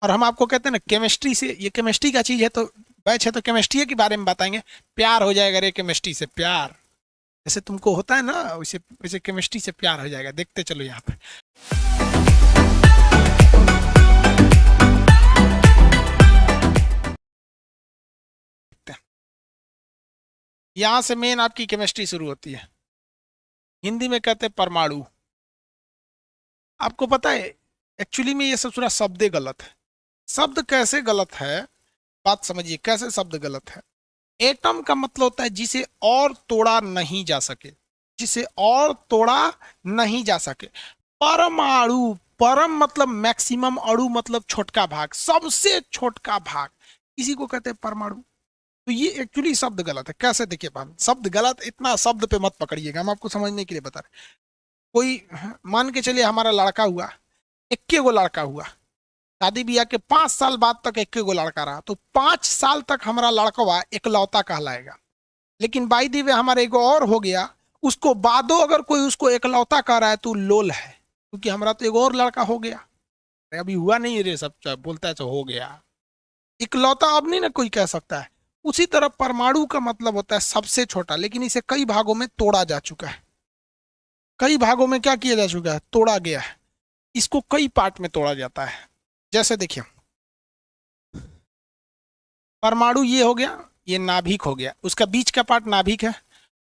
और हम आपको कहते हैं ना केमिस्ट्री से, ये केमिस्ट्री का चीज है तो बैच है तो केमिस्ट्री के बारे में बताएंगे। प्यार हो जाएगा रे केमिस्ट्री से, प्यार जैसे तुमको होता है ना वैसे वैसे केमिस्ट्री से प्यार हो जाएगा। देखते चलो यहाँ पे। यहां से मेन आपकी केमिस्ट्री शुरू होती है। हिंदी में कहते हैं परमाणु। आपको पता है एक्चुअली में ये सब पूरा शब्द गलत है। शब्द कैसे गलत है, बात समझिए कैसे शब्द गलत है। एटम का मतलब होता है जिसे और तोड़ा नहीं जा सके, जिसे और तोड़ा नहीं जा सके। परमाणु, परम मतलब मैक्सिमम, अणु मतलब छोटका भाग, सबसे छोटका भाग, इसी को कहते हैं परमाणु। तो ये एक्चुअली शब्द गलत है। कैसे देखिए बात, शब्द गलत, इतना शब्द पे मत पकड़िएगा, हम आपको समझने के लिए बता रहे। कोई मान के चलिए हमारा लड़का हुआ, इक्के गो लड़का हुआ, शादी ब्याह के 5 साल बाद तक इक्के गो लड़का रहा, तो 5 साल तक हमारा लड़कवा एकलौता कहलाएगा। लेकिन बाई दी वे हमारा एगो और हो गया, उसको बादो अगर कोई उसको एकलौता कह रहा है तो लोल है, क्योंकि हमारा तो एगो और लड़का हो गया। अभी हुआ नहीं रे, सब बोलता है तो हो गया, इकलौता अब नहीं ना कोई कह सकता है। उसी तरह परमाणु का मतलब होता है सबसे छोटा, लेकिन इसे कई भागों में तोड़ा जा चुका है। कई भागों में क्या किया जा चुका है, तोड़ा गया है। इसको कई पार्ट में तोड़ा जाता है। जैसे देखिए परमाणु ये हो गया, ये नाभिक हो गया, उसका बीच का पार्ट नाभिक है,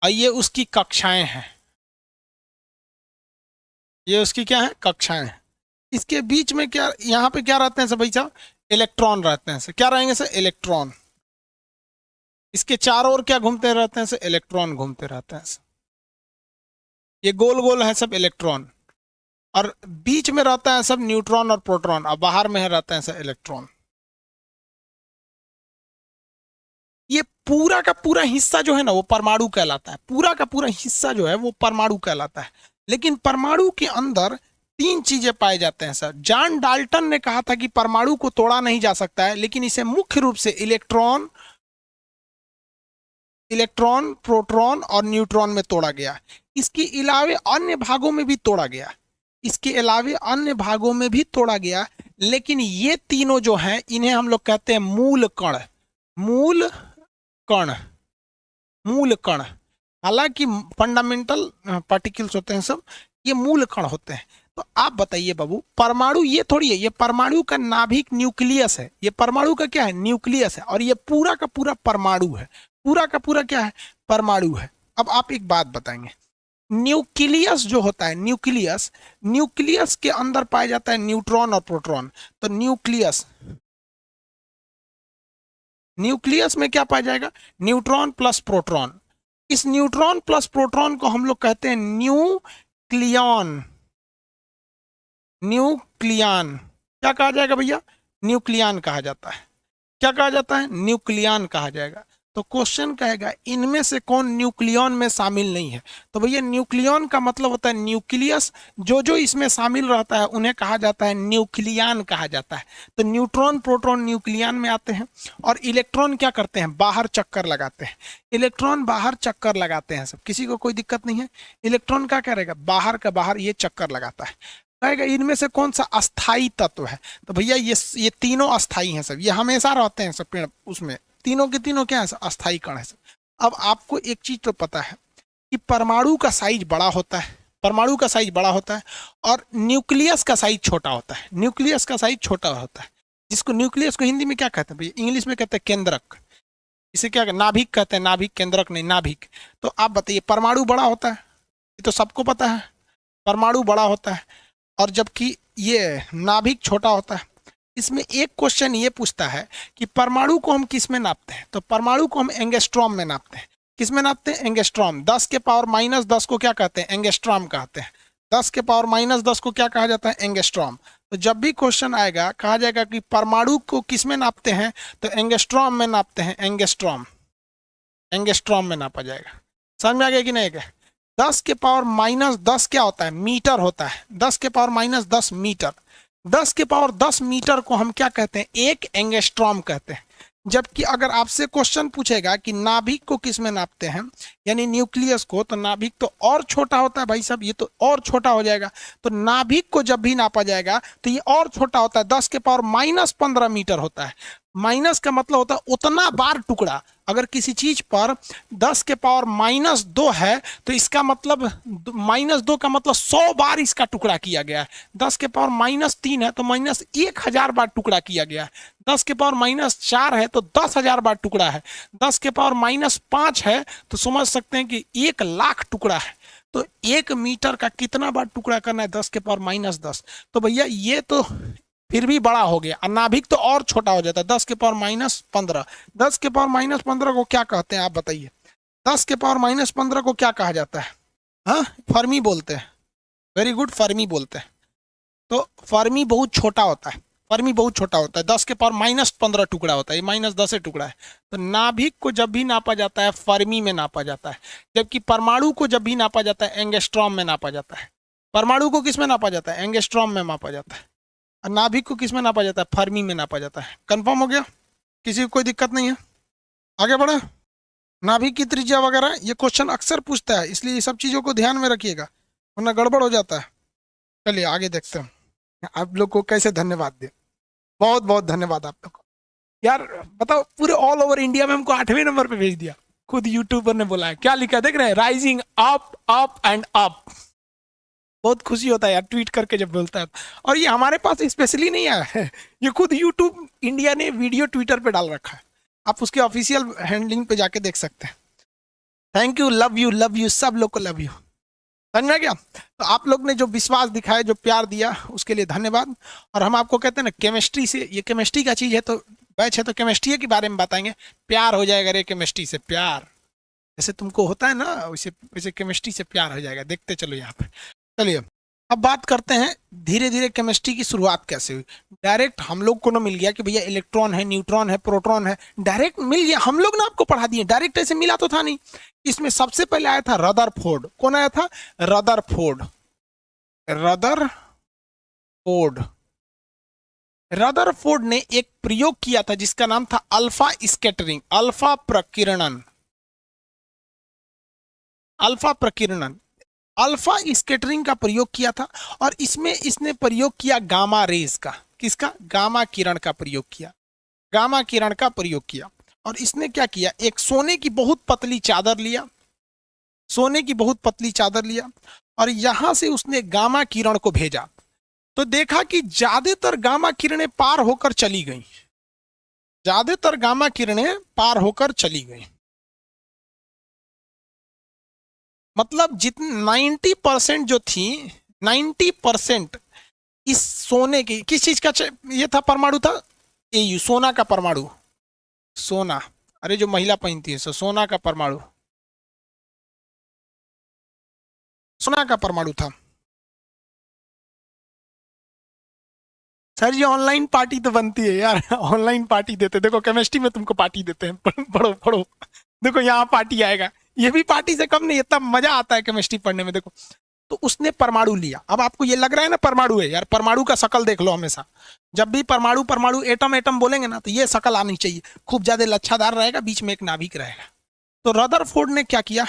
और ये उसकी कक्षाएं हैं। ये उसकी क्या है, कक्षाएं हैं। इसके बीच में क्या, यहाँ पे क्या रहते हैं सब भाई साहब, इलेक्ट्रॉन रहते हैं सर। क्या रहेंगे सर, इलेक्ट्रॉन। इसके चारों ओर क्या घूमते रहते हैं सर, इलेक्ट्रॉन घूमते रहते हैं सर। ये गोल गोल है सब इलेक्ट्रॉन, और बीच में रहता है सब न्यूट्रॉन और प्रोटॉन, और बाहर में रहते हैं सर इलेक्ट्रॉन। ये पूरा का पूरा हिस्सा जो है ना वो परमाणु कहलाता है। पूरा का पूरा हिस्सा जो है वो परमाणु कहलाता है। लेकिन परमाणु के अंदर 3 चीजें पाए जाते हैं सर। जॉन डाल्टन ने कहा था कि परमाणु को तोड़ा नहीं जा सकता है, लेकिन इसे मुख्य रूप से इलेक्ट्रॉन, प्रोटॉन और न्यूट्रॉन में तोड़ा गया। इसके अलावे अन्य भागों में भी तोड़ा गया, इसके अलावे अन्य भागों में भी तोड़ा गया। लेकिन ये तीनों जो हैं इन्हें हम लोग कहते हैं मूल कण। मूल कण, मूल कण। हालांकि फंडामेंटल पार्टिकल्स होते हैं सब, ये मूल कण होते हैं। तो आप बताइए बाबू, परमाणु ये थोड़ी है, ये परमाणु का नाभिक न्यूक्लियस है। ये परमाणु का क्या है, न्यूक्लियस है। और ये पूरा का पूरा परमाणु है। पूरा का पूरा क्या है, परमाणु है। अब आप एक बात बताएंगे, न्यूक्लियस जो होता है, न्यूक्लियस, न्यूक्लियस के अंदर पाया जाता है न्यूट्रॉन और प्रोटॉन। तो न्यूक्लियस, न्यूक्लियस में क्या पाया जाएगा, न्यूट्रॉन प्लस प्रोटॉन। इस न्यूट्रॉन प्लस प्रोटॉन को हम लोग कहते हैं न्यूक्लियन। न्यूक्लियन क्या कहा जाएगा भैया, न्यूक्लियन कहा जाता है। क्या कहा जाता है, न्यूक्लियन कहा जाएगा। तो क्वेश्चन कहेगा इनमें से कौन न्यूक्लियन में शामिल नहीं है। तो भैया न्यूक्लियन का मतलब होता है न्यूक्लियस, जो जो इसमें शामिल रहता है उन्हें कहा जाता है न्यूक्लियन कहा जाता है। तो न्यूट्रॉन प्रोटॉन न्यूक्लियन में आते हैं। और इलेक्ट्रॉन क्या करते हैं, बाहर चक्कर लगाते हैं। इलेक्ट्रॉन बाहर चक्कर लगाते हैं सब, किसी को कोई दिक्कत नहीं है। इलेक्ट्रॉन क्या करेगा, बाहर का बाहर ये चक्कर लगाता है। कहेगा इनमें से कौन सा अस्थाई तत्व है। तो भैया ये तीनों अस्थाई हैं सब, ये हमेशा रहते हैं सब पेड़ उसमें। तीनों के तीनों क्या है, अस्थाई कण है सब। अब आपको एक चीज तो पता है कि परमाणु का साइज बड़ा होता है, परमाणु का साइज बड़ा होता है, और न्यूक्लियस का साइज छोटा होता है। न्यूक्लियस का साइज छोटा होता है, जिसको न्यूक्लियस को हिंदी में क्या कहते हैं भैया, इंग्लिश में कहते हैं केंद्रक। इसे क्या नाभिक कहते हैं, नाभिक, केंद्रक नहीं, नाभिक। तो आप बताइए परमाणु बड़ा होता है, ये तो सबको पता है, परमाणु बड़ा होता है, और जबकि ये नाभिक छोटा होता है। इसमें एक क्वेश्चन ये पूछता है कि परमाणु को हम किस में नापते हैं। तो परमाणु को हम एंगस्ट्रॉम में नापते हैं। किस में नापते हैं, एंगस्ट्रॉम। 10 के पावर -10 को क्या कहते हैं, एंगस्ट्रॉम कहते हैं। 10 के पावर -10 को क्या कहा जाता है, एंगस्ट्रॉम। तो जब भी क्वेश्चन आएगा कहा जाएगा कि परमाणु को किस में नापते हैं, तो एंगस्ट्रॉम में नापते हैं, एंगस्ट्रॉम, एंगस्ट्रॉम में नापा जाएगा। समझ में आ गया कि नहीं गया। 10 के पावर -10 क्या होता है, मीटर होता है। 10 के पावर -10 मीटर। 10 के पावर 10 मीटर को हम क्या कहते हैं, 1 एंगस्ट्रॉम कहते हैं। जबकि अगर आपसे क्वेश्चन पूछेगा कि नाभिक को किस में नापते हैं, यानी न्यूक्लियस को, तो नाभिक तो और छोटा होता है भाई साहब, ये तो और छोटा हो जाएगा। तो नाभिक को जब भी नापा जाएगा तो ये और छोटा होता है, 10 के पावर -15 मीटर होता है। माइनस का मतलब होता है उतना बार टुकड़ा। अगर किसी चीज पर 10 के पावर -2 है तो इसका मतलब -2 का मतलब 100 बार इसका टुकड़ा किया गया है। 10 के पावर -3 है तो -1000 बार टुकड़ा किया गया है। 10 के पावर -4 है तो 10,000 बार टुकड़ा है। 10 के पावर -5 है तो समझ सकते हैं कि 1,00,000 टुकड़ा है। तो 1 मीटर का कितना बार टुकड़ा करना है, 10 के पावर -10। तो भैया ये तो फिर भी बड़ा हो गया, नाभिक तो और छोटा हो जाता है, 10 के पावर -15। 10 के पावर -15 को क्या कहते हैं आप बताइए? 10 के पावर -15 को क्या कहा जाता है? हाँ, फर्मी बोलते हैं। वेरी गुड, फर्मी बोलते हैं। तो फर्मी बहुत छोटा होता है, फर्मी बहुत छोटा होता है, 10 के पावर -15 टुकड़ा होता है, ये -10 टुकड़ा है। तो नाभिक को जब भी नापा जाता है फर्मी में नापा जाता है, जबकि परमाणु को जब भी नापा जाता है एंगस्ट्रॉम में नापा जाता है। परमाणु को किस में नापा जाता है? एंगस्ट्रॉम में नापा जाता है। और नाभिक को किस में नापा जाता है? फर्मी में नापा जाता है। कंफर्म हो गया? किसी को कोई दिक्कत नहीं है? आगे बढ़े। नाभिक की त्रिज्या वगैरह ये क्वेश्चन अक्सर पूछता है, इसलिए ये सब चीज़ों को ध्यान में रखिएगा वरना गड़बड़ हो जाता है। चलिए आगे देखते हैं। आप लोग को कैसे धन्यवाद दे, बहुत बहुत धन्यवाद आप लोग को। यार बताओ, पूरे ऑल ओवर इंडिया में हमको 8वें नंबर पे भेज दिया। खुद यूट्यूबर ने बोला है, क्या लिखा है देख रहे हैं? Rising up up and up. बहुत खुशी होता है यार ट्वीट करके जब बोलता है। और ये हमारे पास स्पेशली नहीं आया है, ये खुद यूट्यूब इंडिया ने वीडियो ट्विटर पे डाल रखा है। आप उसके ऑफिशियल हैंडलिंग पे जाके देख सकते हैं। थैंक यू, लव यू, सब लोग को लव यू। समझ में गया? तो आप लोग ने जो विश्वास दिखाया, जो प्यार दिया, उसके लिए धन्यवाद। और हम आपको कहते हैं ना, केमिस्ट्री से, ये केमिस्ट्री का चीज़ है तो बैच है तो केमिस्ट्री के बारे में बताएंगे। प्यार हो जाएगा रे केमिस्ट्री से, प्यार जैसे तुमको होता है ना, वैसे वैसे केमिस्ट्री से प्यार हो जाएगा। देखते चलो यहाँ पे। चलिए अब बात करते हैं धीरे धीरे केमिस्ट्री की शुरुआत कैसे हुई। डायरेक्ट हम लोग को ना मिल गया कि भैया इलेक्ट्रॉन है, न्यूट्रॉन है, प्रोटॉन है, डायरेक्ट मिल गया। हम लोग ना आपको पढ़ा दिए, डायरेक्ट ऐसे मिला तो था नहीं। इसमें सबसे पहले आया था रदरफोर्ड। कौन आया था? रदरफोर्ड। रदरफोर्ड रदरफोर्ड ने एक प्रयोग किया था जिसका नाम था अल्फा स्कैटरिंग, अल्फा प्रकीर्णन। अल्फा प्रकीर्णन, अल्फा स्कैटरिंग का प्रयोग किया था। और इसमें इसने प्रयोग किया गामा रेज का। किसका? गामा किरण का प्रयोग किया, गामा किरण का प्रयोग किया। और इसने क्या किया, एक सोने की बहुत पतली चादर लिया, सोने की बहुत पतली चादर लिया और यहां से उसने गामा किरण को भेजा। तो देखा कि ज्यादातर गामा किरणें पार होकर चली गई, ज्यादातर गामा किरणें पार होकर चली गई। मतलब जितनी 90% जो थी, 90% इस सोने की, किस चीज का ये था? परमाणु था एयू, सोना का परमाणु। सोना, अरे जो महिला पहनती है सोना का परमाणु, सोना का परमाणु था। सर जी ऑनलाइन पार्टी तो बनती है यार, ऑनलाइन पार्टी देते, देखो केमिस्ट्री में तुमको पार्टी देते हैं, पढ़ो पढ़ो, देखो यहाँ पार्टी आएगा। ये भी पार्टी से कम नहीं, इतना मजा आता है केमिस्ट्री पढ़ने में। देखो तो उसने परमाणु लिया। अब आपको ये लग रहा है ना परमाणु है, यार परमाणु का शकल देख लो हमेशा। जब भी परमाणु परमाणु एटम एटम बोलेंगे ना तो ये शकल आनी चाहिए, खूब ज्यादा लच्छादार रहेगा, बीच में एक नाभिक रहेगा। तो रदरफोर्ड ने क्या किया,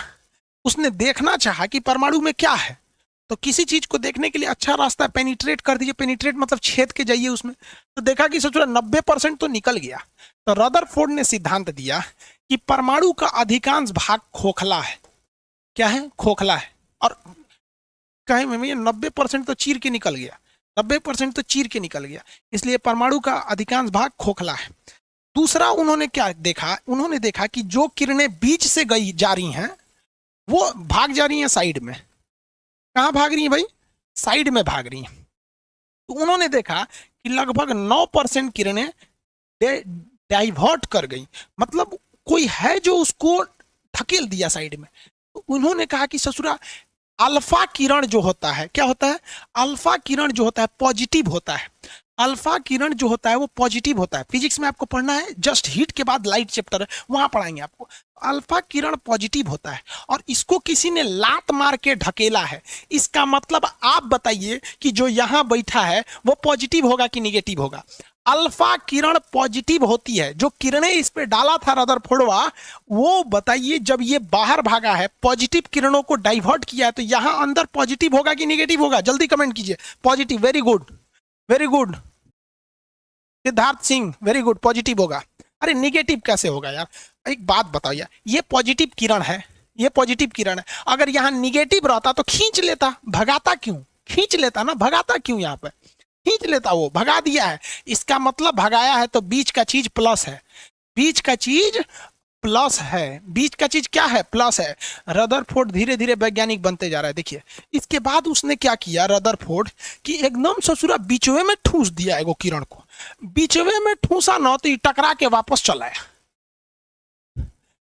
उसने देखना चाहा कि परमाणु में क्या है। तो किसी चीज को देखने के लिए अच्छा रास्ता है, पेनिट्रेट कर दीजिए। पेनिट्रेट मतलब छेद के जाइए उसमें। तो देखा कि सोचो 90% तो निकल गया। तो रदरफोर्ड ने सिद्धांत दिया कि परमाणु का अधिकांश भाग खोखला है। क्या है? खोखला है। और कहे में 90% तो चीर के निकल गया, 90% तो चीर के निकल गया, इसलिए परमाणु का अधिकांश भाग खोखला है। दूसरा उन्होंने क्या देखा, उन्होंने देखा कि जो किरणें बीच से गई जा रही हैं वो भाग जा रही हैं साइड में। कहाँ भाग रही हैं भाई? साइड में भाग रही हैं। तो उन्होंने देखा कि लगभग 9% किरणें डाइवर्ट कर गई, मतलब कोई है जो उसको धकेल दिया साइड में। तो उन्होंने कहा कि ससुरा अल्फा किरण जो होता है, क्या होता है? अल्फा किरण जो होता है पॉजिटिव होता है। अल्फा किरण जो होता है वो पॉजिटिव होता है। फिजिक्स में आपको पढ़ना है, जस्ट हीट के बाद लाइट चैप्टर है, वहां पढ़ाएंगे आपको। अल्फा किरण पॉजिटिव होता है और इसको किसी ने लात मार के ढकेला है। इसका मतलब आप बताइए कि जो यहां बैठा है वो पॉजिटिव होगा कि निगेटिव होगा? अल्फा किरण पॉजिटिव होती है। जो किरणें इस पे डाला था रदरफोर्डवा, वो बताइए जब ये बाहर भागा है, पॉजिटिव किरणों को डाइवर्ट किया है, तो यहां अंदर पॉजिटिव होगा कि निगेटिव होगा? जल्दी कमेंट कीजिए। Positive, very good, very good Siddharth Singh, very good, positive होगा। अरे निगेटिव कैसे होगा यार? एक बात बताओ यार, ये पॉजिटिव किरण है, ये पॉजिटिव किरण है, अगर यहाँ निगेटिव रहता तो खींच लेता, भगाता क्यों? खींच लेता ना, भगाता क्यों? यहाँ पे खींच लेता, वो भगा दिया है, इसका मतलब भगाया है, तो बीच का चीज प्लस है, बीच का चीज प्लस है, बीच का चीज क्या है? प्लस है। रदरफोर्ड धीरे धीरे वैज्ञानिक बनते जा रहा है। देखिए इसके बाद उसने क्या किया रदरफोर्ड, कि एकदम ससुरा बीचवे में ठूस दिया एगो किरण को, बीचवे में ठूसा ना तो ये टकरा के वापस चला आया,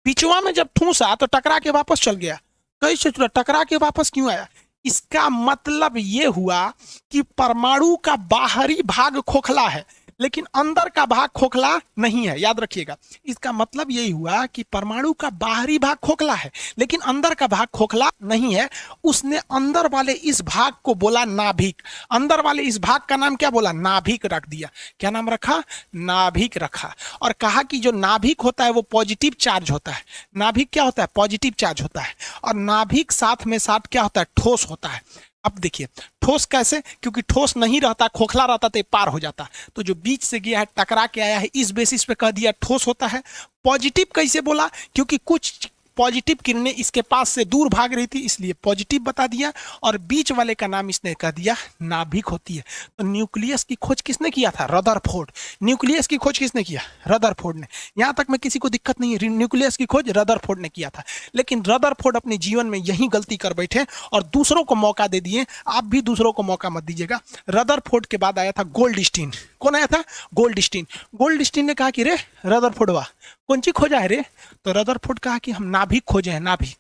बीचवा में जब ठूसा तो टकरा के वापस चल गया। कैसे चला? टकरा के वापस क्यों आया? इसका मतलब ये हुआ कि परमाणु का बाहरी भाग खोखला है, लेकिन अंदर का भाग खोखला नहीं है। याद रखिएगा, इसका मतलब यही हुआ कि परमाणु का बाहरी भाग खोखला है, लेकिन अंदर का भाग खोखला नहीं है। उसने अंदर वाले इस भाग को बोला नाभिक, अंदर वाले इस भाग का नाम क्या बोला? नाभिक रख दिया। क्या नाम रखा? नाभिक रखा। और कहा कि जो नाभिक होता है वो पॉजिटिव चार्ज होता है। नाभिक क्या होता है? पॉजिटिव चार्ज होता है। और नाभिक साथ में साथ क्या होता है? ठोस होता है। अब देखिए ठोस कैसे? क्योंकि ठोस नहीं रहता, खोखला रहता तो पार हो जाता। तो जो बीच से गया है, टकरा के आया है, इस बेसिस पे कह दिया ठोस होता है। पॉजिटिव कैसे बोला? क्योंकि कुछ पॉजिटिव किरणें इसके पास से दूर भाग रही थी, इसलिए पॉजिटिव बता दिया। और बीच वाले का नाम इसने कह दिया नाभिक होती है। तो न्यूक्लियस की खोज किसने किया था? रदरफोर्ड। न्यूक्लियस की खोज किसने किया? रदरफोर्ड ने। यहां तक में किसी को दिक्कत नहीं है, न्यूक्लियस की खोज रदरफोर्ड ने किया था। लेकिन रदरफोर्ड अपने जीवन में यही गलती कर बैठे और दूसरों को मौका दे दिए। आप भी दूसरों को मौका मत दीजिएगा। रदरफोर्ड के बाद आया था गोल्डस्टीन। कौन आया था? गोल्डस्टीन। गोल्डस्टीन ने कहा कि रे रदरफोर्डवा कौन सी खोजा है रे? तो रदरफोर्ड कहा कि हम नाभिक खोजे हैं, नाभिक।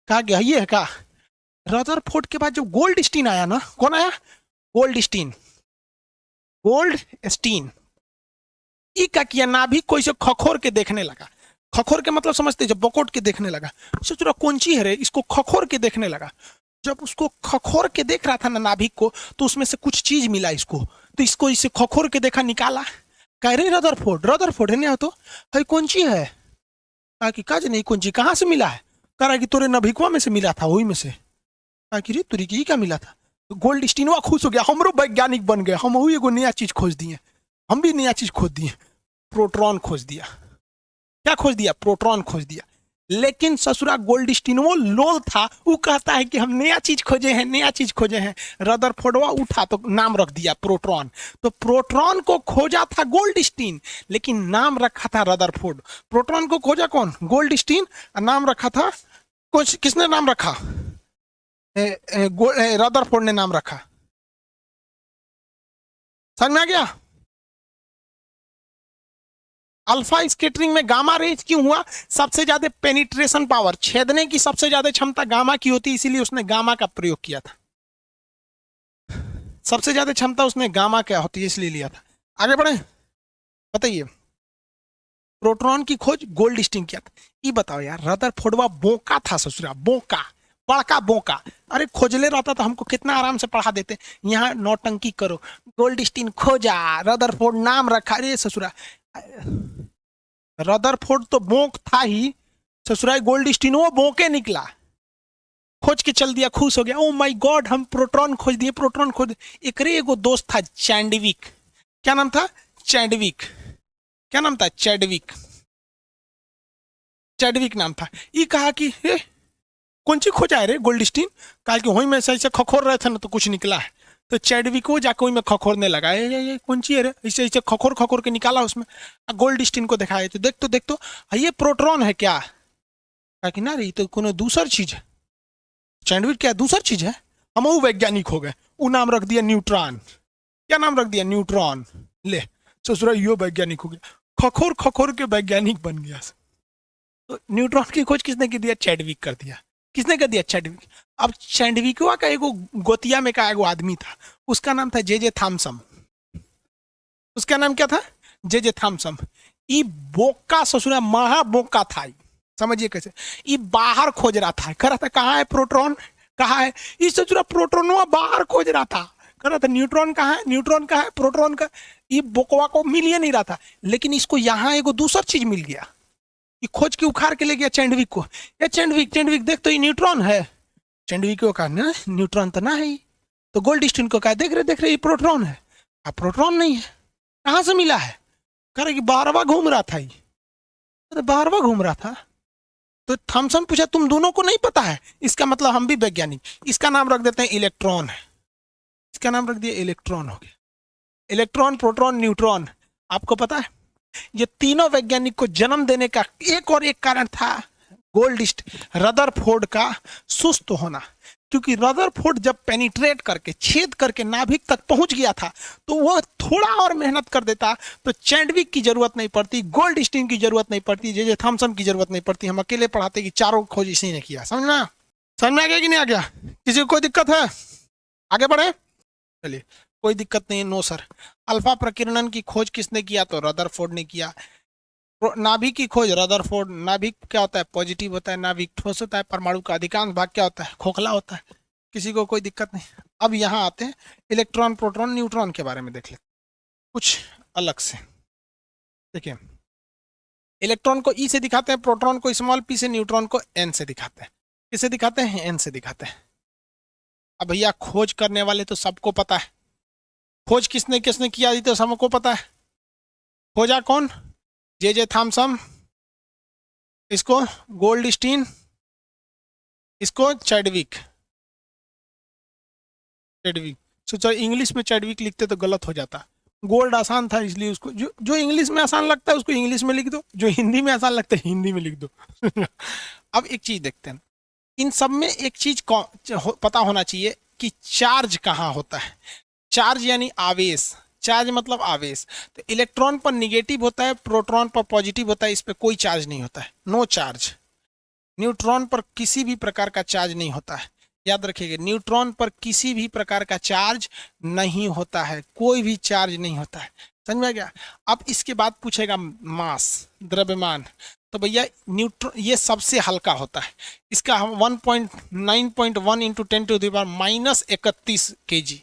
कहा गया ये है क्या? रदरफोर्ड के बाद जब गोल्डस्टीन आया ना, कौन आया? गोल्डस्टीन। गोल्डस्टीन ई का किया, नाभिक को इसे खखोर के देखने लगा। खखोर के मतलब समझते? जब बकोट के देखने लगा, सोच रहा कौन सी है रे, इसको खखोर के देखने लगा। जब उसको खखोर के देख रहा था ना नाभिक को, तो उसमें से कुछ चीज मिला इसको, तो इसको इसे खखोर के देखा, निकाला। कह रहे रदरफोर्ड, रदरफोर्ड है नहीं तो है कौन सी है? कहा कि काज नहीं, कौन सी कहाँ से मिला है? कह रहा कि तोरे नाभिकवा में से मिला था, वही में से। कहा कि रे तुरी की क्या मिला था? तो गोल्ड स्टीनवा खुश हो गया, हमरो वैज्ञानिक बन गए, हम एगो नया चीज खोज दिए, हम भी नया चीज खोज दिए। प्रोटॉन खोज दिया। क्या खोज दिया? प्रोटॉन खोज दिया। लेकिन ससुरा गोल्डस्टीनवो लोल था, वो कहता है कि हम नया चीज खोजे हैं, नया चीज खोजे हैं। रदरफोर्डवा उठा तो नाम रख दिया प्रोटॉन। तो प्रोटॉन को खोजा था गोल्डस्टीन, लेकिन नाम रखा था रदरफोर्ड। प्रोटॉन को खोजा कौन? गोल्डस्टीन। नाम रखा था कुछ, किसने नाम रखा? रदरफोर्ड ने नाम रखा। समझ में आ गया? अल्फा स्कैटरिंग में गामा रेज क्यों हुआ? सबसे ज्यादा पेनिट्रेशन पावर, छेदने की सबसे ज्यादा क्षमता गामा की होती है, इसीलिए उसने गामा का प्रयोग किया था। सबसे ज्यादा क्षमता उसने गामा क्या होती है इसलिए लिया था। आगे बढ़े, बताइए। प्रोटॉन की खोज गोल्डस्टीन किया था। ये बताओ यार, रदरफोर्डवा बोका था ससुरा, बोका, बड़का बोका। अरे खोजले रहता तो हमको कितना आराम से पढ़ा देते। यहाँ नौटंकी करो, गोल्डस्टीन खोजा, रदरफोर्ड नाम रखा। अरे ससुरा, रदरफोर्ड तो बोक था ही, ससुराल गोल्डस्टीन वो बोके निकला, खोज के चल दिया, खुश हो गया। ओ माय गॉड, हम प्रोटॉन खोज दिए, प्रोटॉन खोज। एक एगो दोस्त था चैंडविक। क्या नाम था? चैंडविक। क्या नाम था? चैडविक। चैडविक नाम था। ये कहा कि कौन सी खोजा है रे गोल्डस्टीन? कहा कि वहीं में से खखोर रहे थे ना तो कुछ निकला है। तो चैडविको जाके वहीं में खखोरने लगा, ये कौन सी है रे? ऐसे ऐसे खखोर खखोर के निकाला उसमें। गोल्डस्टीन को दिखाया तो देख तो ये प्रोटॉन है क्या? कहा कि ना रे, तो कोनो दूसर चीज है। चैंडविक क्या दूसर चीज है? हम वो वैज्ञानिक हो गए, वो नाम रख दिया न्यूट्रॉन। क्या नाम रख दिया? न्यूट्रॉन। ले ससुरा, यो वैज्ञानिक हो गया, खखोर खखोर के वैज्ञानिक बन गया। तो न्यूट्रॉन की खोज किसने कर दिया? चैडविक कर दिया। किसने कर दिया? चैडविक। अब चैडविकवा का एगो गोतिया में का एगो आदमी था, उसका नाम था जे थॉमसन। उसका नाम क्या था? J Thomson. ई बोका ससुरा, महा बोका था। समझिए कैसे, ये बाहर खोज रहा था, कह रहा था कहाँ है प्रोटॉन, कहाँ है? इस ससुरा प्रोटॉनवा बाहर खोज रहा था, कर रहा था न्यूट्रॉन कहाँ है, न्यूट्रॉन कहाँ है, प्रोटॉन का, ये बोकवा को मिल ही नहीं रहा था। लेकिन इसको यहाँ एगो दूसरा चीज मिल गया, ये खोज के उखाड़ के ले गया चैंडविक को। ये चैंडविक चैंडविक देख तो ये न्यूट्रॉन है। चैंडविक को कहा ना न्यूट्रॉन तो ना है ही। तो गोल्डस्टीन को कहा देख रहे ये प्रोटॉन है। अब प्रोटॉन नहीं है, कहाँ से मिला है? कह रहे कि बारवा घूम रहा था ये। अरे बारवा घूम रहा था। तो थॉमसन पूछा तुम दोनों को नहीं पता है? इसका मतलब हम भी वैज्ञानिक, इसका नाम रख देते हैं इलेक्ट्रॉन है। इसका नाम रख दिया इलेक्ट्रॉन हो गया। Electron, proton, neutron. आपको पता है ये तीनों वैज्ञानिक को जन्म देने का एक और एक कारण था रदरफोर्ड का सुस्त होना। क्योंकि रदरफोर्ड जब पेनिट्रेट करके, छेद करके नाभिक तक पहुंच गया था, तो वह थोड़ा और मेहनत कर देता तो चैंडविक की जरूरत नहीं पड़ती, गोल्डस्टीन की जरूरत नहीं पड़ती, जे थॉमसन की जरूरत नहीं पड़ती। हम अकेले पढ़ाते कि चारों खोज इसी ने किया। समझ में आ गया कि नहीं आ गया? किसी को कोई दिक्कत है? आगे बढ़े, चलिए। कोई दिक्कत नहीं है, नो सर। अल्फा प्रकीर्णन की खोज किसने किया? तो रदरफोर्ड ने किया। नाभिक की खोज रदरफोर्ड। नाभिक क्या होता है? पॉजिटिव होता है। नाभिक ठोस होता है। परमाणु का अधिकांश भाग क्या होता है? खोखला होता है। किसी को कोई दिक्कत नहीं। अब यहाँ आते हैं इलेक्ट्रॉन, प्रोटॉन, न्यूट्रॉन के बारे में देख लेते कुछ अलग से। देखिए, इलेक्ट्रॉन को ई से दिखाते हैं, प्रोटॉन को स्मॉल पी से, न्यूट्रॉन को एन से दिखाते हैं। किसे दिखाते हैं? एन से दिखाते हैं। अब भैया खोज करने वाले तो सबको पता है, खोज किसने किसने किया तो सबको पता है। खोजा कौन? जे थॉमसन, इसको गोल्डस्टीन, इसको चैडविक। सोचा इंग्लिश में चैडविक लिखते तो गलत हो जाता। गोल्ड आसान था इसलिए उसको, जो इंग्लिश में आसान लगता है उसको इंग्लिश में लिख दो, जो हिंदी में आसान लगता है हिंदी में लिख दो। अब एक चीज देखते हैं, इन सब में एक चीज पता होना चाहिए कि चार्ज कहाँ होता है। चार्ज यानी आवेश। चार्ज मतलब आवेश। तो इलेक्ट्रॉन पर निगेटिव होता है, प्रोटॉन पर पॉजिटिव होता है, इस पर कोई चार्ज नहीं होता है, नो चार्ज। न्यूट्रॉन पर किसी भी प्रकार का चार्ज नहीं होता है, याद रखिएगा। न्यूट्रॉन पर किसी भी प्रकार का चार्ज नहीं होता है, कोई भी चार्ज नहीं होता है। समझ में आ गया? अब इसके बाद पूछेगा मास, द्रव्यमान। तो भैया न्यूट्रॉन ये सबसे हल्का होता है, इसका 1.9.1 इंटू 10⁻31 kg।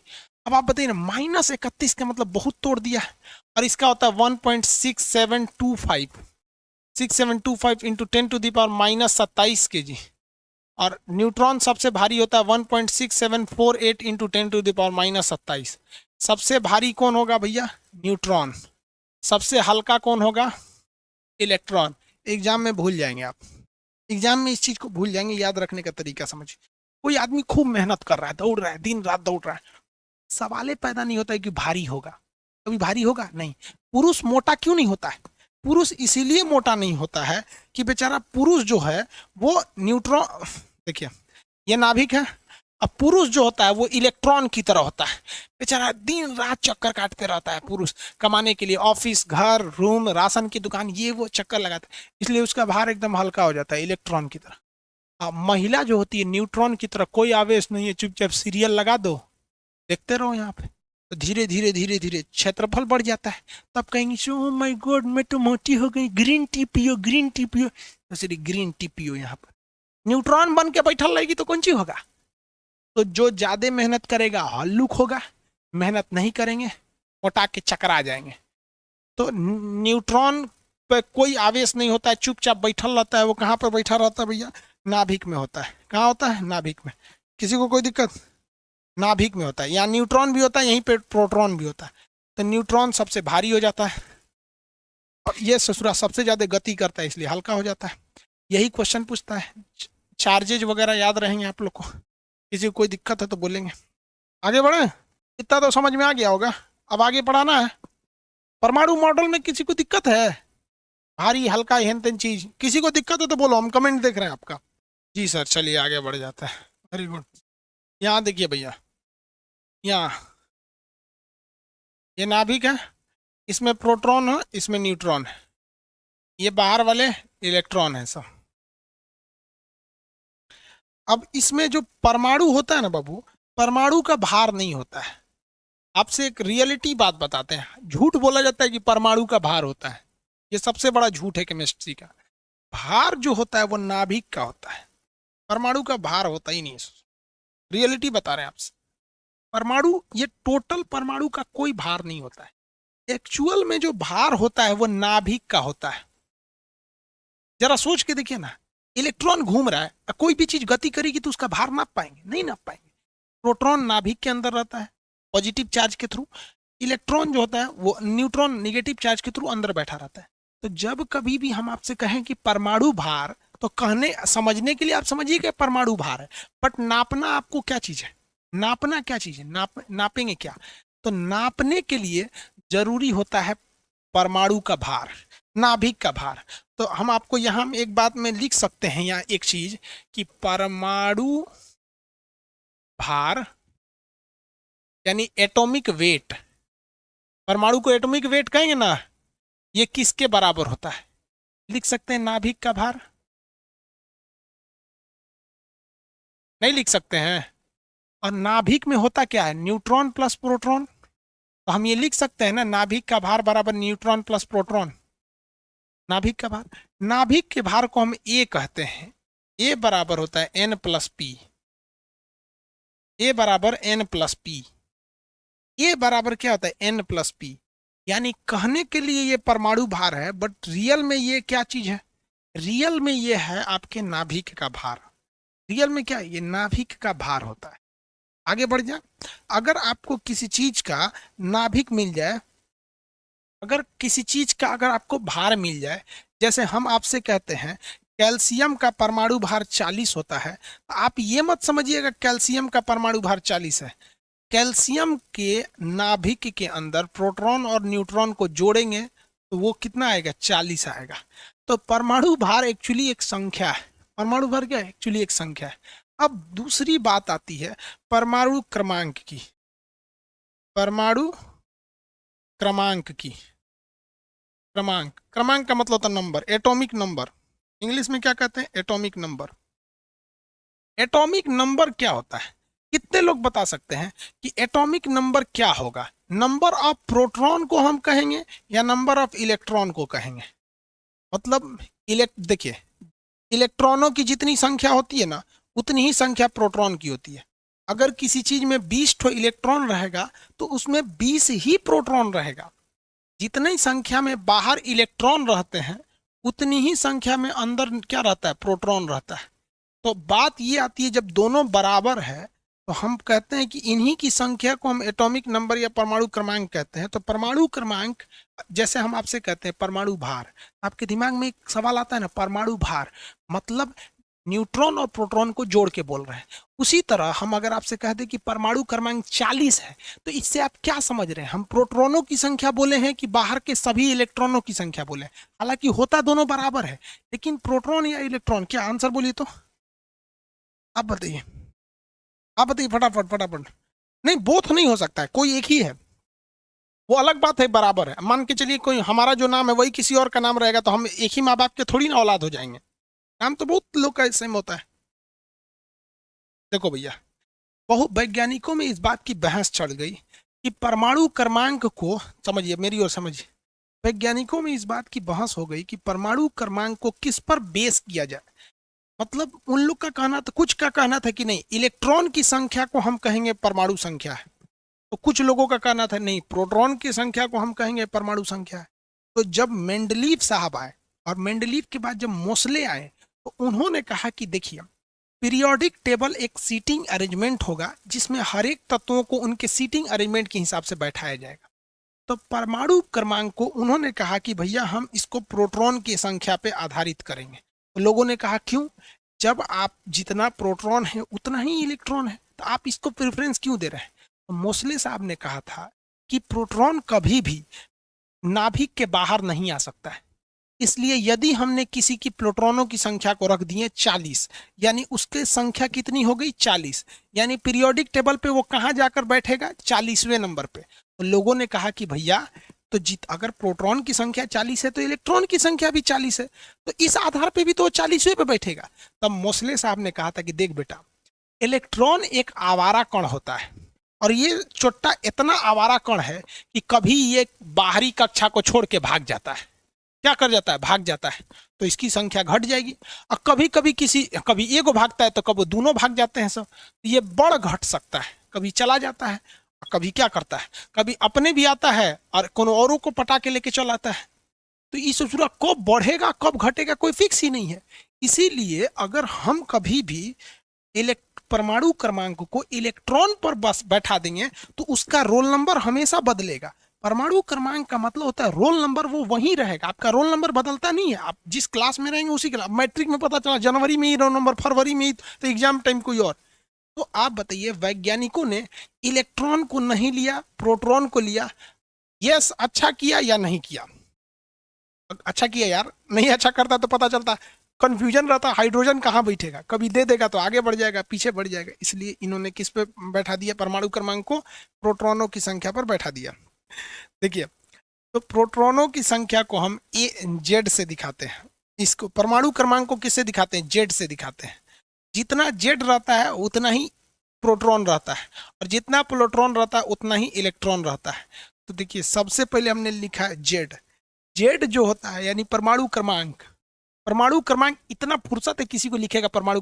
अब आप बताइए ना, -31 का मतलब बहुत तोड़ दिया है। और इसका होता है 1.6725 इंटू 10⁻27 kg। और न्यूट्रॉन सबसे भारी होता है 1.6748 इंटू 10⁻27। सबसे भारी कौन होगा भैया? न्यूट्रॉन। सबसे हल्का कौन होगा? इलेक्ट्रॉन। एग्जाम में भूल जाएंगे आप, एग्जाम में इस चीज को भूल जाएंगे। याद रखने का तरीका समझिए। कोई आदमी खूब मेहनत कर रहा है, दौड़ रहा है, दिन रात दौड़ रहा है, सवाल पैदा नहीं होता है कि भारी होगा। कभी भारी होगा नहीं। पुरुष मोटा क्यों नहीं होता है? पुरुष इसीलिए मोटा नहीं होता है कि बेचारा पुरुष जो है वो न्यूट्रॉन, देखिए ये नाभिक है। अब पुरुष जो होता है वो इलेक्ट्रॉन की तरह होता है, बेचारा दिन रात चक्कर काटते रहता है। पुरुष कमाने के लिए ऑफिस, घर, रूम, राशन की दुकान, ये वो चक्कर लगाता है, इसलिए उसका भार एकदम हल्का हो जाता है, इलेक्ट्रॉन की तरह। अब महिला जो होती है न्यूट्रॉन की तरह, कोई आवेश नहीं है, चुपचाप सीरियल लगा दो, देखते रहो यहाँ पे, तो धीरे धीरे धीरे धीरे क्षेत्रफल बढ़ जाता है। तब कहेंगे ओह माय गॉड मैं तो मोटी हो गई, ग्रीन टी पियो, ग्रीन टी पियो। तो ग्रीन टी पियो। यहाँ पर न्यूट्रॉन बन के बैठल रहेगी तो कौन सी होगा? तो जो ज्यादा मेहनत करेगा हल्लुक होगा, मेहनत नहीं करेंगे मोटा के चकरा जाएंगे। तो न्यूट्रॉन पे कोई आवेश नहीं होता है, चुपचाप बैठल रहता है। वो कहाँ पर बैठा रहता है भैया? नाभिक में होता है। कहाँ होता है? नाभिक में। किसी को कोई दिक्कत? नाभिक में होता है। यहाँ न्यूट्रॉन भी होता है, यहीं पे प्रोटॉन भी होता है। तो न्यूट्रॉन सबसे भारी हो जाता है और ये ससुरा सबसे ज्यादा गति करता है, इसलिए हल्का हो जाता है। यही क्वेश्चन पूछता है। चार्जेज वगैरह याद रहेंगे आप लोग को। किसी को कोई दिक्कत है तो बोलेंगे। आगे बढ़े, इतना तो समझ में आ गया होगा। अब आगे पढ़ाना है। परमाणु मॉडल में किसी को दिक्कत है? भारी हल्का हेन तेन चीज, किसी को दिक्कत है तो बोलो, हम कमेंट देख रहे हैं आपका। जी सर, चलिए आगे बढ़ जाता है। Very good. यहाँ देखिए भैया, यहाँ ये नाभिक है, इसमें प्रोटॉन है, इसमें न्यूट्रॉन है, ये बाहर वाले इलेक्ट्रॉन है सब। अब इसमें जो परमाणु होता है ना बाबू, परमाणु का भार नहीं होता है। आपसे एक रियलिटी बात बताते हैं। झूठ बोला जाता है कि परमाणु का भार होता है, ये सबसे बड़ा झूठ है केमिस्ट्री का। भार जो होता है वो नाभिक का होता है, परमाणु का भार होता ही नहीं है। रियलिटी बता रहे हैं आपसे। परमाणु, ये टोटल परमाणु का कोई भार नहीं होता है। एक्चुअल में जो भार होता है वो नाभिक का होता है। जरा सोच के देखिए ना, इलेक्ट्रॉन घूम रहा है, कोई भी चीज गति करेगी तो उसका भार नाप पाएंगे? नहीं नाप पाएंगे। प्रोटॉन नाभिक के अंदर रहता है पॉजिटिव चार्ज के थ्रू, इलेक्ट्रॉन जो होता है वो न्यूट्रॉन निगेटिव चार्ज के थ्रू अंदर बैठा रहता है। तो जब कभी भी हम आपसे कहें कि परमाणु भार, तो कहने समझने के लिए आप समझिए कि परमाणु भार है, बट नापना आपको क्या चीज है? नापना क्या चीज है? नापेंगे क्या? तो नापने के लिए जरूरी होता है परमाणु का भार, नाभिक का भार। तो हम आपको यहां एक बात में लिख सकते हैं, यहाँ एक चीज कि परमाणु भार यानी एटॉमिक वेट, परमाणु को एटॉमिक वेट कहेंगे ना, ये किसके बराबर होता है? लिख सकते हैं नाभिक का भार? नहीं लिख सकते हैं। और नाभिक में होता क्या है? Neutron plus proton. तो हम ये लिख सकते हैं ना, नाभिक का भार बराबर न्यूट्रॉन प्लस प्रोटॉन। नाभिक का भार, नाभिक के भार को हम ए कहते हैं। ए बराबर होता है एन प्लस पी। ए बराबर एन प्लस पी। ए बराबर क्या होता है? N plus P. यानी कहने के लिए ये परमाणु भार है, बट रियल में ये क्या चीज है? रियल में ये है आपके नाभिक का भार। रियल में क्या है? ये नाभिक का भार होता है। आगे बढ़ जाए, अगर आपको किसी चीज का नाभिक मिल जाए, अगर किसी चीज का अगर आपको भार मिल जाए, जैसे हम आपसे कहते हैं कैल्शियम का परमाणु भार 40 होता है, तो आप ये मत समझिएगा कैल्शियम का परमाणु भार 40 है। कैल्शियम के नाभिक के अंदर प्रोटॉन और न्यूट्रॉन को जोड़ेंगे तो वो कितना आएगा? 40 आएगा। तो परमाणु भार एक्चुअली एक संख्या है। परमाणु भार क्या है? एक्चुअली एक संख्या है। अब दूसरी बात आती है परमाणु क्रमांक की। परमाणु क्रमांक की, क्रमांक, क्रमांक का मतलब होता है नंबर, एटॉमिक नंबर। इंग्लिश में क्या कहते हैं? Atomic number. एटॉमिक नंबर क्या होता है? कितने लोग बता सकते हैं कि एटॉमिक नंबर क्या होगा? नंबर ऑफ प्रोटॉन को हम कहेंगे या नंबर ऑफ इलेक्ट्रॉन को कहेंगे? मतलब देखिए, इलेक्ट्रॉनों की जितनी संख्या होती है ना, उतनी ही संख्या प्रोटॉन की होती है। अगर किसी चीज में 20 ठो इलेक्ट्रॉन रहेगा तो उसमें 20 ही प्रोटॉन रहेगा। जितनी संख्या में बाहर इलेक्ट्रॉन रहते हैं उतनी ही संख्या में अंदर क्या रहता है? प्रोटॉन रहता है। तो बात ये आती है जब दोनों बराबर है तो हम कहते हैं कि इन्हीं की संख्या को हम एटॉमिक नंबर या परमाणु क्रमांक कहते हैं। तो परमाणु क्रमांक, जैसे हम आपसे कहते हैं परमाणु भार, आपके दिमाग में एक सवाल आता है ना, परमाणु भार मतलब न्यूट्रॉन और प्रोटॉन को जोड़ के बोल रहे हैं। उसी तरह हम अगर आपसे कह दें कि परमाणु क्रमांक 40 है, तो इससे आप क्या समझ रहे हैं? हम प्रोटॉनों की संख्या बोले हैं कि बाहर के सभी इलेक्ट्रॉनों की संख्या बोले? हालांकि होता दोनों बराबर है, लेकिन प्रोटॉन या इलेक्ट्रॉन, क्या आंसर बोलिए तो आप बताइए, आप बताइए फटाफट फटाफट। नहीं, बोथ नहीं हो सकता है, कोई एक ही है। वो अलग बात है, बराबर है। मान के चलिए कोई हमारा जो नाम है वही किसी और का नाम रहेगा, तो हम एक ही माँ बाप के थोड़ी ना औलाद हो जाएंगे। नाम तो बहुत लोग का सेम होता है। देखो भैया, बहु वैज्ञानिकों में इस बात की बहस चढ़ गई कि परमाणु क्रमांक को, समझिए मेरी ओर समझिए, वैज्ञानिकों में इस बात की बहस हो गई कि परमाणु क्रमांक को किस पर बेस किया जाए। मतलब उन लोग का कहना था, कुछ का कहना था कि नहीं, इलेक्ट्रॉन की संख्या को हम कहेंगे परमाणु संख्या है। तो कुछ लोगों का कहना था नहीं, प्रोटॉन की संख्या को हम कहेंगे परमाणु संख्या है। तो जब मेंडलीव साहब आए और मेंडलीव के बाद जब मोसले आए, तो उन्होंने कहा कि देखिए, पीरियोडिक टेबल एक सीटिंग अरेंजमेंट होगा जिसमें हर एक तत्वों को उनके सीटिंग अरेंजमेंट के हिसाब से बैठाया जाएगा। तो परमाणु क्रमांक को उन्होंने कहा कि भैया हम इसको प्रोटॉन की संख्या पे आधारित करेंगे। तो लोगों ने कहा क्यों? जब आप जितना प्रोटॉन है उतना ही इलेक्ट्रॉन है, तो आप इसको प्रेफरेंस क्यों दे रहे हैं? तो मोसले साहब ने कहा था कि प्रोटॉन कभी भी नाभिक के बाहर नहीं आ सकता है। इसलिए यदि हमने किसी की प्रोटॉनों की संख्या को रख दिए 40, यानी उसकी संख्या कितनी हो गई? 40। यानी पीरियोडिक टेबल पे वो कहाँ जाकर बैठेगा? 40वें नंबर पे। तो लोगों ने कहा कि भैया, तो अगर प्रोटॉन की संख्या 40 है तो इलेक्ट्रॉन की संख्या भी 40 है, तो इस आधार पे भी तो 40वें पे बैठेगा। तब मोसले साहब ने कहा था कि देख बेटा, इलेक्ट्रॉन एक आवारा कण होता है, और ये चोट्टा इतना आवारा कण है कि कभी ये बाहरी कक्षा को छोड़ के भाग जाता है। क्या कर जाता है? भाग जाता है। तो इसकी संख्या घट जाएगी। और कभी कभी कभी एगो भागता है तो कभी दोनों भाग जाते हैं सब, तो ये बड़ घट सकता है। कभी चला जाता है, कभी क्या करता है, कभी अपने भी आता है और कोनो औरों को पटा के लेके चला आता है। तो ये सूत्र कब बढ़ेगा कब घटेगा कोई फिक्स ही नहीं है। इसीलिए अगर हम कभी भी परमाणु क्रमांक को इलेक्ट्रॉन पर बस बैठा देंगे तो उसका रोल नंबर हमेशा बदलेगा। परमाणु क्रमांक का मतलब होता है रोल नंबर वो वही रहेगा, आपका रोल नंबर बदलता नहीं है। आप जिस क्लास में रहेंगे उसी क्लास, मैट्रिक में पता चला जनवरी में ही रोल नंबर, फरवरी में ही तो एग्जाम टाइम कोई और। तो आप बताइए वैज्ञानिकों ने इलेक्ट्रॉन को नहीं लिया, प्रोटॉन को लिया। यस, अच्छा किया या नहीं किया? अच्छा किया यार, नहीं अच्छा करता तो पता चलता कंफ्यूजन रहता, हाइड्रोजन कहाँ बैठेगा, कभी दे देगा तो आगे बढ़ जाएगा, पीछे बढ़ जाएगा। इसलिए इन्होंने किस पे बैठा दिया परमाणु क्रमांक को? प्रोटॉनों की संख्या पर बैठा दिया। देखिए, तो प्रोटॉनों की संख्या को हम ए जेड से दिखाते हैं। इसको परमाणु क्रमांक को किससे दिखाते हैं? जेड से दिखाते हैं। जितना जेड रहता है उतना ही प्रोटॉन रहता है, और जितना प्रोटॉन रहता है उतना ही इलेक्ट्रॉन रहता है। तो देखिए, सबसे पहले हमने लिखा है जेड। जेड जो होता है यानी परमाणु क्रमांक, परमाणु क्रमांक इतना फुर्सत है किसी को लिखेगा परमाणु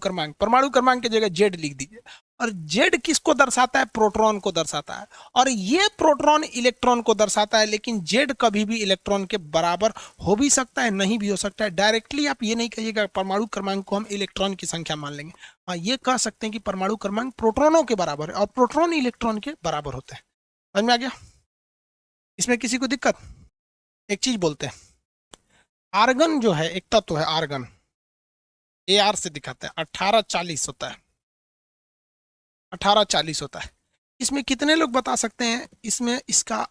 क्रमांक की जगह जेड लिख दीजिए। और जेड किसको दर्शाता है? प्रोटॉन को दर्शाता है। और ये प्रोटॉन इलेक्ट्रॉन को दर्शाता है, लेकिन जेड कभी भी इलेक्ट्रॉन के बराबर हो भी सकता है, नहीं भी हो सकता है। डायरेक्टली आप ये नहीं कहिएगा परमाणु क्रमांक को हम इलेक्ट्रॉन की संख्या मान लेंगे। हाँ, ये कह सकते हैं कि परमाणु क्रमांक प्रोटॉनों के बराबर है और प्रोटॉन इलेक्ट्रॉन के बराबर होते हैं। समझ में आ गया? इसमें किसी को दिक्कत? एक चीज बोलते हैं, आर्गन जो है एक तत्व है, आर्गन ए आर से दिखाते हैं, 1840 होता है, 1840 होता है। इसमें कितने लोग बता सकते हैं इसमें इसका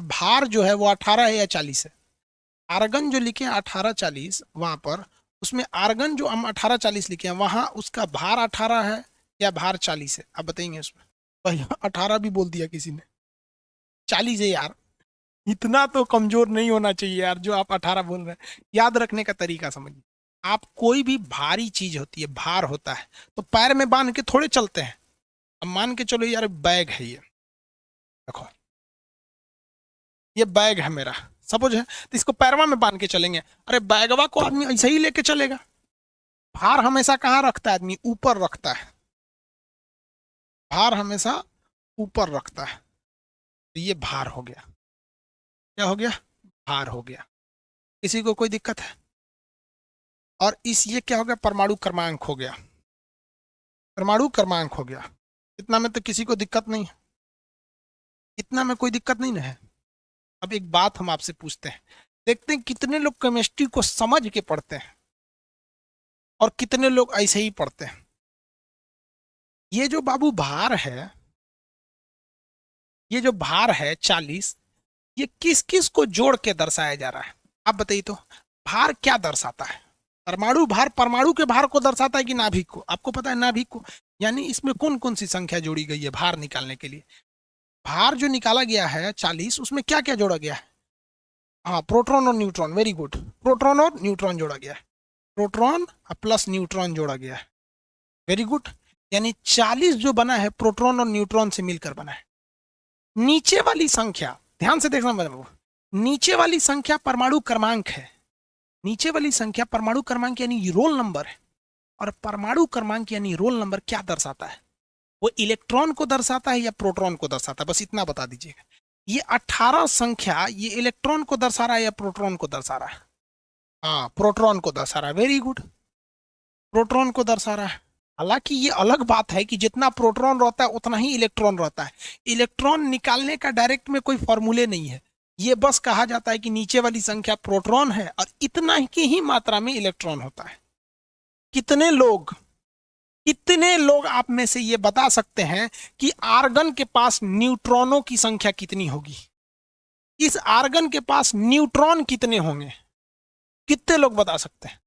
भार जो है वो 18 है या 40 है? आर्गन जो लिखे हैं 1840 वहां पर, उसमें आर्गन जो हम 1840 लिखे हैं वहां उसका भार 18 है या भार 40 है? आप बताएंगे उसमें? भाई 18 भी बोल दिया किसी ने, 40 है यार। इतना तो कमजोर नहीं होना चाहिए यार जो आप 18 बोल रहे हैं। याद रखने का तरीका समझिए, आप कोई भी भारी चीज होती है, भार होता है, तो पैर में बांध के थोड़े चलते हैं। अब मान के चलो यार बैग है, ये देखो ये बैग है मेरा सपोज है, तो इसको पैरवा में बांध के चलेंगे? अरे बैगवा को आदमी ऐसे ही लेके चलेगा? भार हमेशा कहाँ रखता है आदमी? ऊपर रखता है। भार हमेशा ऊपर रखता है। तो ये भार हो गया। क्या हो गया? भार हो गया। किसी को कोई दिक्कत है? और इस ये क्या हो गया? परमाणु क्रमांक हो गया। परमाणु क्रमांक हो गया। इतना में तो किसी को दिक्कत नहीं है, इतना में कोई दिक्कत नहीं ना है। अब एक बात हम आपसे पूछते हैं, देखते हैं कितने लोग केमिस्ट्री को समझ के पढ़ते हैं और कितने लोग ऐसे ही पढ़ते हैं। ये जो बाबू भार है, ये जो भार है 40, ये किस किस को जोड़ के दर्शाया जा रहा है? आप बताइए तो, भार क्या दर्शाता है? परमाणु भार परमाणु के भार को दर्शाता है कि नाभिक को? आपको पता है नाभिक को। यानी इसमें कौन कौन सी संख्या जोड़ी गई है भार निकालने के लिए? भार जो निकाला गया है 40, उसमें क्या क्या जोड़ा गया है? हाँ, प्रोटॉन और न्यूट्रॉन, वेरी गुड। प्रोटॉन और न्यूट्रॉन जोड़ा गया है, प्रोटॉन प्लस न्यूट्रॉन जोड़ा गया है, वेरी गुड। यानी 40 जो बना है प्रोटॉन और न्यूट्रॉन से मिलकर बना है। नीचे वाली संख्या ध्यान से देखना बाबू, नीचे वाली संख्या परमाणु क्रमांक है। नीचे वाली संख्या परमाणु क्रमांक यानी रोल नंबर है। और परमाणु क्रमांक यानी रोल नंबर क्या दर्शाता है? वो इलेक्ट्रॉन को दर्शाता है या प्रोटॉन को दर्शाता है? बस इतना बता दीजिएगा। ये 18 संख्या ये इलेक्ट्रॉन को दर्शा रहा है या प्रोटॉन को दर्शा रहा है? हाँ, प्रोटॉन को दर्शा रहा है, वेरी गुड, प्रोटॉन को दर्शा रहा है। हालांकि ये अलग बात है कि जितना प्रोटॉन रहता है उतना ही इलेक्ट्रॉन रहता है। इलेक्ट्रॉन निकालने का डायरेक्ट में कोई फॉर्मूले नहीं है, ये बस कहा जाता है कि नीचे वाली संख्या प्रोटॉन है और इतना की ही मात्रा में इलेक्ट्रॉन होता है। कितने लोग आप में से ये बता सकते हैं कि आर्गन के पास न्यूट्रॉनों की संख्या कितनी होगी? इस आर्गन के पास न्यूट्रॉन कितने होंगे? कितने लोग बता सकते हैं?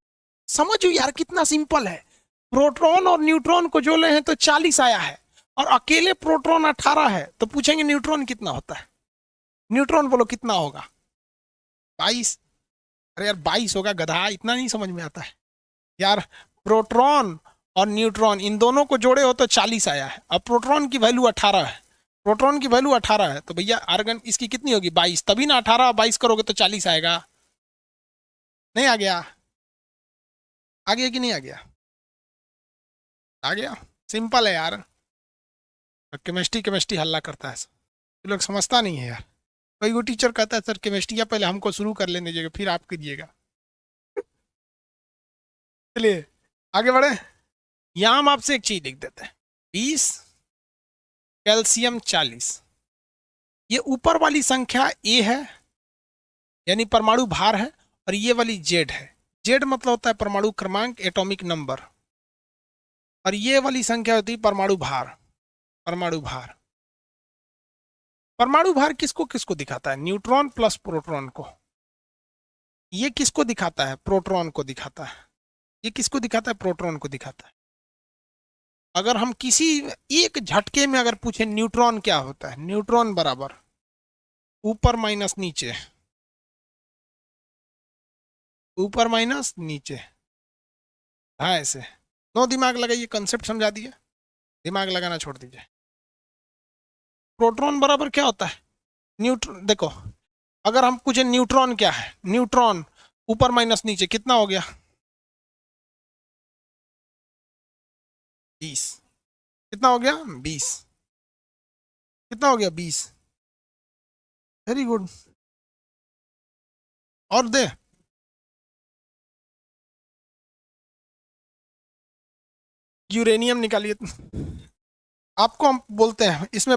समझो यार कितना सिंपल है। प्रोटॉन और न्यूट्रॉन को जोड़े हैं तो 40 आया है, और अकेले प्रोटॉन 18 है, तो पूछेंगे न्यूट्रॉन कितना होता है? न्यूट्रॉन बोलो कितना होगा? 22। अरे यार 22 होगा गधा, इतना नहीं समझ में आता है यार। प्रोटॉन और न्यूट्रॉन इन दोनों को जोड़े हो तो 40 आया है, अब प्रोटॉन की वैल्यू 18 है, प्रोटॉन की वैल्यू 18 है, तो भैया आर्गन इसकी कितनी होगी? 22, तभी ना 18 और 22 करोगे तो 40 आएगा। नहीं आ गया? आ गया कि नहीं आ गया? आ गया, सिंपल है यार। केमिस्ट्री केमिस्ट्री हल्ला करता है, ये लोग समझता नहीं है यार। कोई वो टीचर कहता है सर केमिस्ट्री या पहले हमको शुरू कर लेने दीजिएगा फिर आप कीजिएगा। चलिए आगे बढ़े। यहाँ हम आपसे एक चीज लिख देते हैं, 20 कैल्शियम 40। ये ऊपर वाली संख्या ए है यानी परमाणु भार है, और ये वाली जेड है। जेड मतलब होता है परमाणु क्रमांक, एटॉमिक नंबर, और ये वाली संख्या होती है परमाणु भार। परमाणु भार, परमाणु भार किसको किसको दिखाता है? न्यूट्रॉन प्लस प्रोटॉन को। ये किसको दिखाता है? प्रोटॉन को दिखाता है। ये किसको दिखाता है? प्रोटॉन को दिखाता है। अगर हम किसी एक झटके में अगर पूछे न्यूट्रॉन क्या होता है, न्यूट्रॉन बराबर ऊपर माइनस नीचे, ऊपर माइनस नीचे। हाँ ऐसे नो दिमाग लगाइए, कंसेप्ट समझा दिए, दिमाग लगाना छोड़ दीजिए। प्रोटॉन बराबर क्या होता है? न्यूट्रॉन। देखो अगर हम पूछे न्यूट्रॉन क्या है, न्यूट्रॉन ऊपर माइनस नीचे कितना हो गया? 20। कितना हो गया? 20। कितना हो गया? 20। Very good. और दे, यूरेनियम निकालिए। आपको हम बोलते हैं इसमें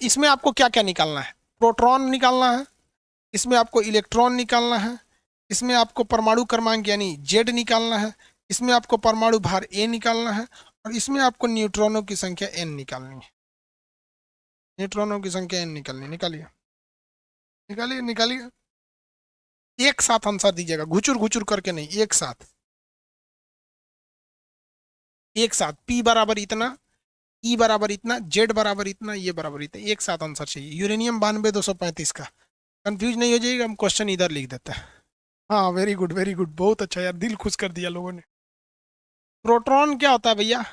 इसमें आपको क्या क्या निकालना है? प्रोटॉन निकालना है, इसमें आपको इलेक्ट्रॉन निकालना है, इसमें आपको परमाणु क्रमांक यानी जेड निकालना है, इसमें आपको परमाणु भार ए निकालना है, और इसमें आपको न्यूट्रॉनों की संख्या एन निकालनी है। न्यूट्रॉनों की संख्या एन निकालनी। निकालिए निकालिए निकालिए, एक साथ आंसर दीजिएगा, घुचुर घुचुर करके नहीं, एक साथ। एक साथ पी बराबर इतना, ई बराबर इतना, जेड बराबर इतना, ये बराबर इतना, एक साथ आंसर चाहिए। यूरेनियम 92,235 का। कंफ्यूज नहीं हो जाइएगा, हम क्वेश्चन इधर लिख देते हैं। हाँ वेरी गुड वेरी गुड, बहुत अच्छा यार, दिल खुश कर दिया लोगों ने। प्रोटॉन क्या होता है भैया?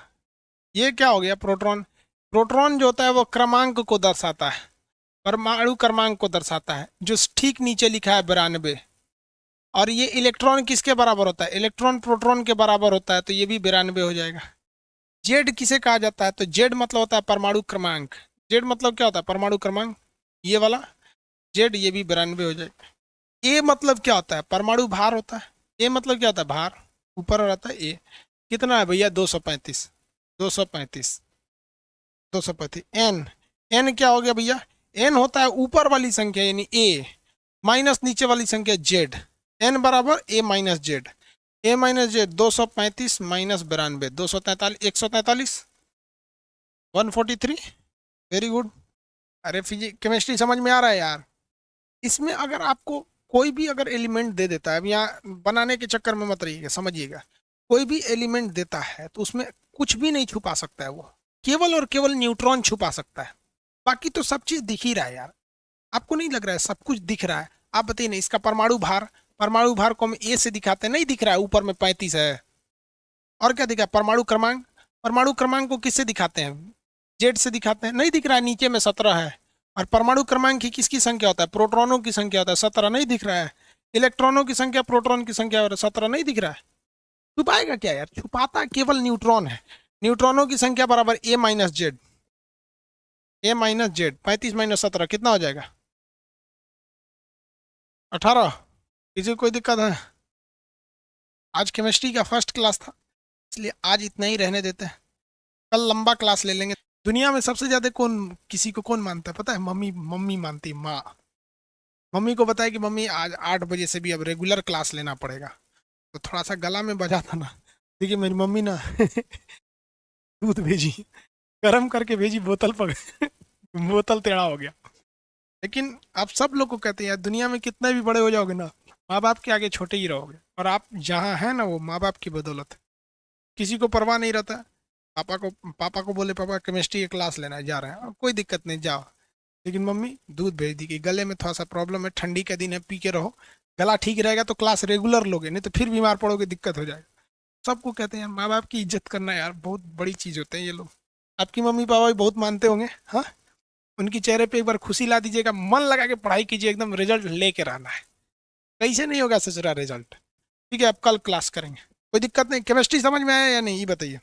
ये क्या हो गया प्रोटॉन? प्रोटॉन जो होता है वो क्रमांक को दर्शाता है, परमाणु क्रमांक को दर्शाता है, जो ठीक नीचे लिखा है 92। और ये इलेक्ट्रॉन किसके बराबर होता है? इलेक्ट्रॉन प्रोटॉन के बराबर होता है, तो ये भी 92 हो जाएगा। जेड किसे कहा जाता है? तो जेड मतलब होता है परमाणु क्रमांक। जेड मतलब क्या होता है? परमाणु क्रमांक, ये वाला जेड, ये भी 92 हो जाएगा। ए मतलब क्या होता है? परमाणु भार होता है। ए मतलब क्या होता है? भार, ऊपर रहता है ए। कितना है भैया? 235। 235 235। एन, एन क्या हो गया भैया? एन होता है ऊपर वाली संख्या यानी ए, माइनस नीचे वाली संख्या जेड। एन बराबर A minus Z. A minus Z 235 minus 92, 243, 143, 143। Very good. अरे फिजिक्स केमिस्ट्री समझ में आ रहा है यार। इसमें अगर आपको कोई भी अगर एलिमेंट दे देता है, अब यहाँ बनाने के चक्कर में मत रहिएगा, समझिएगा। कोई भी एलिमेंट देता है तो उसमें कुछ भी नहीं छुपा सकता है वो, केवल और केवल न्यूट्रॉन छुपा सकता है। बाकी तो सब चीज दिख ही रहा है यार। आपको नहीं लग रहा है सब कुछ दिख रहा है? आप बताइए ना, इसका परमाणु भार, परमाणु भार को हम ए से दिखाते हैं, नहीं दिख रहा है? ऊपर में 35 है। और क्या दिखा? परमाणु क्रमांक, परमाणु क्रमांक को किससे दिखाते हैं? जेड से दिखाते हैं, नहीं दिख रहा है? नीचे में 17 है। और परमाणु क्रमांक ही किसकी संख्या होता है? प्रोटॉनों की संख्या होता है, 17 नहीं दिख रहा है? इलेक्ट्रॉनों की संख्या प्रोटॉन की संख्या 17 नहीं दिख रहा है? छुपाएगा क्या यार? छुपाता केवल न्यूट्रॉन है। न्यूट्रॉनों की संख्या बराबर A minus Z. A minus Z, 35 minus 17 कितना हो जाएगा? 18। किसी को कोई दिक्कत है? आज केमिस्ट्री का फर्स्ट क्लास था, इसलिए आज इतना ही रहने देते हैं, कल लंबा क्लास ले लेंगे। दुनिया में सबसे ज्यादा कौन, किसी को कौन मानता है पता है? मम्मी। मम्मी मानती है, माँ। मम्मी को बताया कि मम्मी आज 8 बजे से भी अब रेगुलर क्लास लेना पड़ेगा, तो थोड़ा सा गला में बजा था ना। देखिए मेरी मम्मी ना दूध भेजी, गर्म करके भेजी, बोतल पर बोतल टेढ़ा हो गया। लेकिन आप सब लोग को कहते हैं यार, दुनिया में कितने भी बड़े हो जाओगे ना, माँ बाप के आगे छोटे ही रहोगे। और आप जहाँ हैं ना, वो माँ बाप की बदौलत है। किसी को परवाह नहीं रहता। पापा को बोले पापा केमिस्ट्री की क्लास लेना है, जा रहे हैं, कोई दिक्कत नहीं, जाओ। लेकिन मम्मी दूध भेज दी कि गले में थोड़ा सा प्रॉब्लम है, ठंडी का दिन है, पी के रहो, गला ठीक रहेगा तो क्लास रेगुलर लोगे, नहीं तो फिर बीमार पड़ोगे, दिक्कत हो जाएगा। सबको कहते हैं यार, माँ बाप की इज्जत करना यार बहुत बड़ी चीज़ होते हैं ये लोग। आपकी मम्मी पापा भी बहुत मानते होंगे, हाँ? उनकी चेहरे पे एक बार खुशी ला दीजिएगा, मन लगा के पढ़ाई कीजिए, एकदम रिजल्ट लेके रहना है। कैसे नहीं होगा सचरा रिजल्ट? ठीक है, अब कल क्लास करेंगे, कोई दिक्कत नहीं। केमिस्ट्री समझ में आया या नहीं, ये बताइए।